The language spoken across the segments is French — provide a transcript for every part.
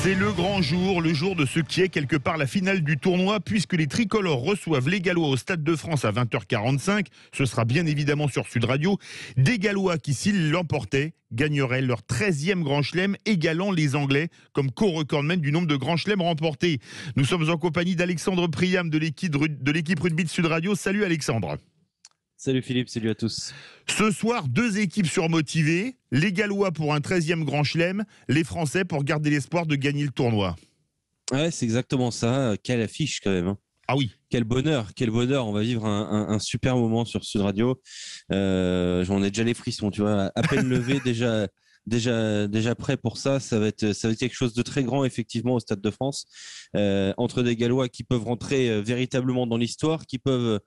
C'est le grand jour, le jour de ce qui est quelque part la finale du tournoi, puisque les tricolores reçoivent les Gallois au Stade de France à 20h45. Ce sera bien évidemment sur Sud Radio. Des Gallois qui, s'ils l'emportaient, gagneraient leur 13e Grand Chelem, égalant les Anglais comme co-recordman du nombre de Grands Chelems remportés. Nous sommes en compagnie d'Alexandre Priam de l'équipe rugby de Sud Radio. Salut Alexandre. Salut Philippe, salut à tous. Ce soir, deux équipes surmotivées, les Gallois pour un 13e Grand Chelem, les Français pour garder l'espoir de gagner le tournoi. Ouais, c'est exactement ça. Quelle affiche quand même. Hein. Ah oui. Quel bonheur. On va vivre un super moment sur Sud Radio. J'en ai déjà les frissons, tu vois. À peine levé, déjà prêt pour ça. Ça va être quelque chose de très grand effectivement au Stade de France. Entre des Gallois qui peuvent rentrer véritablement dans l'histoire, qui peuvent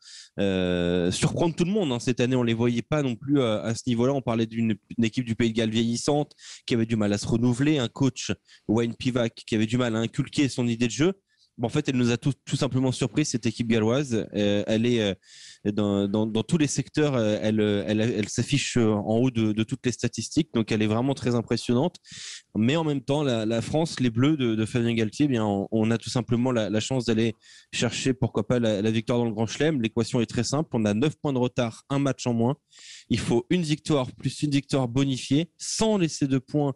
surprendre tout le monde. Hein. Cette année, on les voyait pas non plus à ce niveau-là. On parlait d'une équipe du Pays de Galles vieillissante qui avait du mal à se renouveler, un coach Wayne Pivac qui avait du mal à inculquer son idée de jeu. Bon, en fait, elle nous a tout simplement surpris, cette équipe galloise. Elle est dans tous les secteurs, elle s'affiche en haut de toutes les statistiques, donc elle est vraiment très impressionnante. Mais en même temps, la France, les Bleus de Fabien Galtier, eh bien, on a tout simplement la chance d'aller chercher, pourquoi pas, la victoire dans le Grand Chelem. L'équation est très simple. On a 9 points de retard, un match en moins. Il faut une victoire plus une victoire bonifiée, sans laisser de points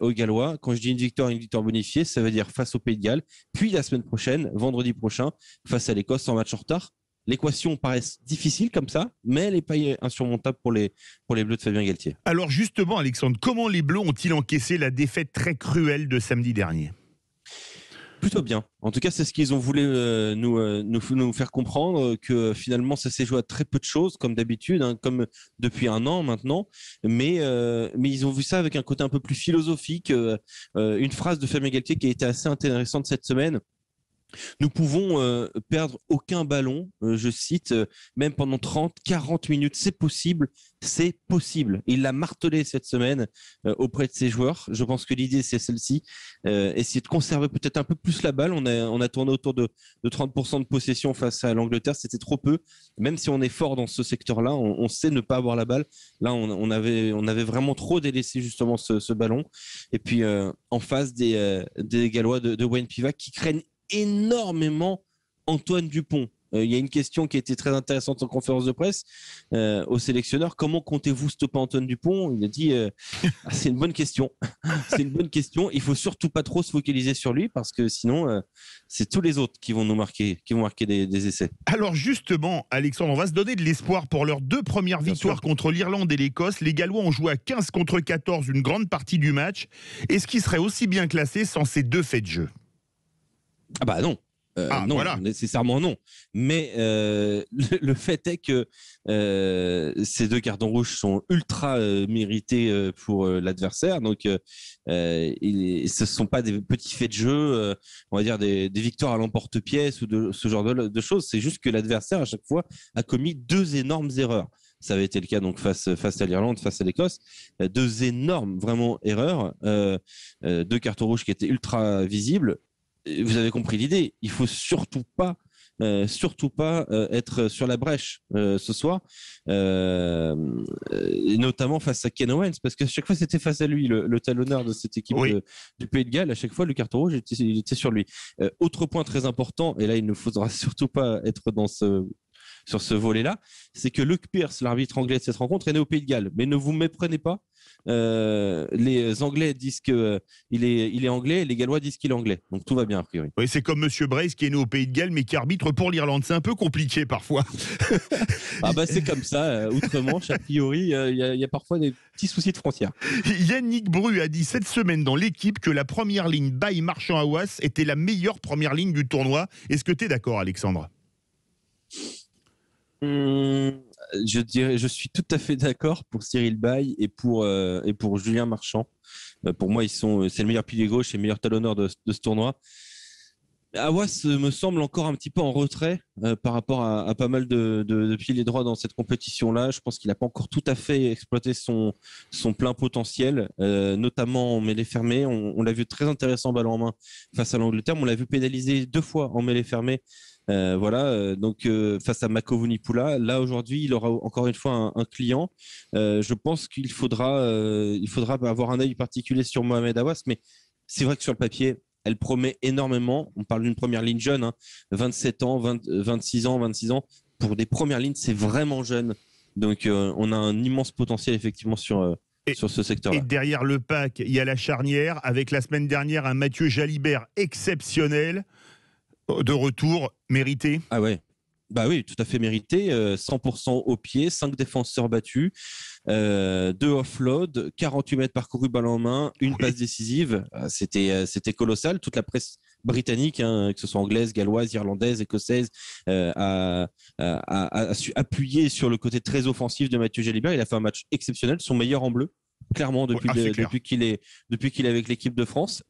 aux Gallois. Quand je dis une victoire bonifiée, ça veut dire face au Pays de Galles, puis la semaine prochaine, vendredi prochain, face à l'Écosse en match en retard. L'équation paraît difficile comme ça, mais elle n'est pas insurmontable pour les Bleus de Fabien Galtier. Alors justement, Alexandre, comment les Bleus ont-ils encaissé la défaite très cruelle de samedi dernier ? Plutôt bien. En tout cas, c'est ce qu'ils ont voulu nous faire comprendre, que finalement, ça s'est joué à très peu de choses, comme d'habitude, hein, comme depuis un an maintenant. Mais ils ont vu ça avec un côté un peu plus philosophique. Une phrase de Fabien Galtier qui a été assez intéressante cette semaine. Nous pouvons perdre aucun ballon, je cite, même pendant 30, 40 minutes, c'est possible. Il l'a martelé cette semaine auprès de ses joueurs. Je pense que l'idée, c'est celle-ci. Essayer de conserver peut-être un peu plus la balle. On a tourné autour de 30% de possession face à l'Angleterre, c'était trop peu. Même si on est fort dans ce secteur-là, on sait ne pas avoir la balle. Là, on avait vraiment trop délaissé justement ce ballon. Et puis, en face des Gallois de Wayne Pivac qui craignent énormément Antoine Dupont. Il y a une question qui a été très intéressante en conférence de presse au sélectionneur. Comment comptez-vous stopper Antoine Dupont ? Il a dit c'est une bonne question. C'est une bonne question. Il faut surtout pas trop se focaliser sur lui parce que sinon c'est tous les autres qui vont marquer des essais. Alors justement, Alexandre, on va se donner de l'espoir pour leurs deux premières victoires contre l'Irlande et l'Écosse. Les Gallois ont joué à 15 contre 14 une grande partie du match. Est-ce qu'ils seraient aussi bien classés sans ces deux faits de jeu ? Ah bah non. Non, voilà. Nécessairement non. Mais le fait est que ces deux cartons rouges sont ultra mérités pour l'adversaire. Donc, ce ne sont pas des petits faits de jeu, on va dire des victoires à l'emporte-pièce ou de ce genre de choses. C'est juste que l'adversaire, à chaque fois, a commis deux énormes erreurs. Ça avait été le cas donc face à l'Irlande, face à l'Écosse. Deux énormes, vraiment, erreurs. Deux cartons rouges qui étaient ultra visibles. Vous avez compris l'idée. Il faut surtout pas être sur la brèche ce soir, et notamment face à Ken Owens, parce que chaque fois c'était face à lui le talonneur de cette équipe du Pays de Galles. À chaque fois le carton rouge était sur lui. Autre point très important, et là il ne faudra surtout pas être sur ce volet-là, c'est que Luke Pearce, l'arbitre anglais de cette rencontre, est né au Pays de Galles. Mais ne vous méprenez pas. Les Anglais disent qu'il est anglais, et les Gallois disent qu'il est anglais. Donc tout va bien a priori. Oui, c'est comme Monsieur Brace qui est né au Pays de Galles mais qui arbitre pour l'Irlande. C'est un peu compliqué parfois. Ah bah c'est comme ça. Outre-Manche, a priori, il y a parfois des petits soucis de frontières. Yannick Bru a dit cette semaine dans l'équipe que la première ligne Baye Marchand-Hawass était la meilleure première ligne du tournoi. Est-ce que tu es d'accord, Alexandre ? Je suis tout à fait d'accord pour Cyril Baye et pour Julien Marchand. Pour moi, c'est le meilleur pilier gauche et le meilleur talonneur de ce tournoi. Hawass me semble encore un petit peu en retrait par rapport à pas mal de piliers droits dans cette compétition-là. Je pense qu'il n'a pas encore tout à fait exploité son plein potentiel, notamment en mêlée fermée. On l'a vu très intéressant ballon en main face à l'Angleterre, mais on l'a vu pénaliser 2 fois en mêlée fermée. Donc face à Mako-Vunipola, là aujourd'hui il aura encore une fois un client. Je pense qu'il faudra avoir un œil particulier sur Mohamed Hawass, mais c'est vrai que sur le papier Elle promet énormément. On parle d'une première ligne jeune, hein, 27 ans, 26 ans, 26 ans. Pour des premières lignes, c'est vraiment jeune. Donc, on a un immense potentiel effectivement sur ce secteur-là. Et derrière le pack, il y a la charnière avec la semaine dernière un Mathieu Jalibert exceptionnel de retour, mérité. Ah ouais. Bah oui, tout à fait mérité. 100% au pied, 5 défenseurs battus, 2 offload, 48 mètres parcourus balle en main, une passe décisive. C'était colossal. Toute la presse britannique, hein, que ce soit anglaise, galloise, irlandaise, écossaise, a su appuyer sur le côté très offensif de Mathieu Jalibert. Il a fait un match exceptionnel, son meilleur en bleu, clairement, depuis qu'il est avec l'équipe de France.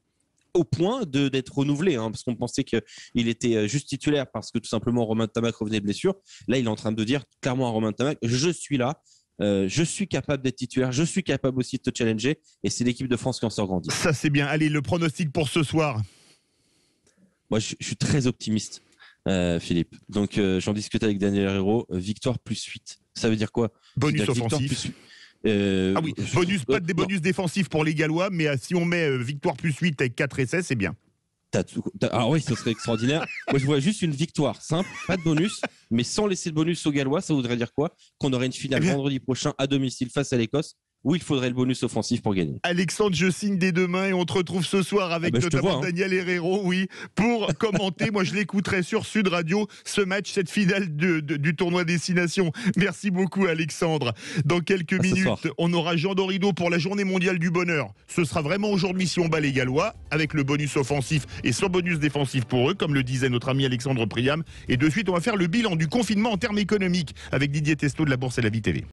Au point d'être renouvelé, hein, parce qu'on pensait qu'il était juste titulaire parce que tout simplement Romain Ntamack revenait de blessure. Là, il est en train de dire clairement à Romain Ntamack, je suis là, je suis capable d'être titulaire, je suis capable aussi de te challenger, et c'est l'équipe de France qui en sort grandi. Ça, c'est bien. Allez, le pronostic pour ce soir. Moi, je suis très optimiste, Philippe. Donc, j'en discutais avec Daniel Herrero, victoire plus 8. Ça veut dire quoi? Bonus offensif. Ah oui, pas des bonus défensifs pour les Gallois, mais si on met victoire plus 8 avec 4 essais, c'est bien. Alors oui, ce serait extraordinaire. Moi, je vois juste une victoire simple, pas de bonus, mais sans laisser de bonus aux Gallois. Ça voudrait dire quoi? Qu'on aurait une finale vendredi prochain à domicile face à l'Écosse, où il faudrait le bonus offensif pour gagner. Alexandre, je signe dès demain et on te retrouve ce soir avec notamment Daniel Herrero, oui, pour commenter. Moi, je l'écouterai sur Sud Radio, ce match, cette finale du tournoi Destination. Merci beaucoup, Alexandre. Dans quelques minutes, on aura Jean Dorido pour la journée mondiale du bonheur. Ce sera vraiment aujourd'hui si on bat les Gallois, avec le bonus offensif et sans bonus défensif pour eux, comme le disait notre ami Alexandre Priam. Et de suite, on va faire le bilan du confinement en termes économiques avec Didier Testo de la Bourse et la Vie TV.